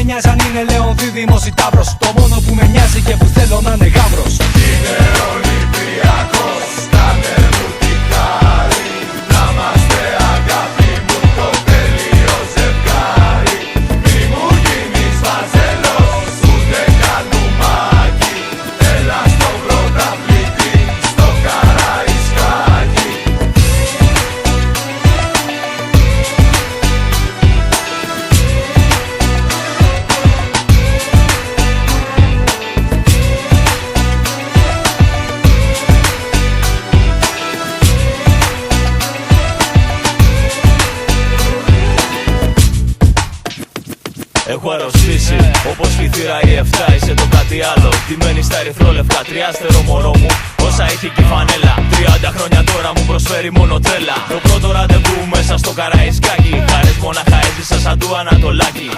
νοιάζει αν είναι Λέων, Δίδυμος ή Ταύρος. Το μόνο που με νοιάζει και που θέλω να είναι γάβρος είναι Ολυμπιακός. Κάνε μου τη χάρη να είμαστε αγάπη μου το τέλειο ζευγάρι. Μη μου γίνεις βαζελός ούτε κανουμάκι. Έλα στο πρωταθλητή, στο Καραϊσκάκι. Έχω αρρωστήσει όπως η θύρα η 7, είσαι το κάτι άλλο. Ντυμένη στα ερυθρόλευκα, τριάστερο μωρό μου, όσα είχε και η φανέλα. 30 χρόνια τώρα μου προσφέρει μόνο τρέλα. Το πρώτο ραντεβού μέσα στο Καραϊσκάκι, χαρές μονάχα έζησα σαν του Ανατολάκη.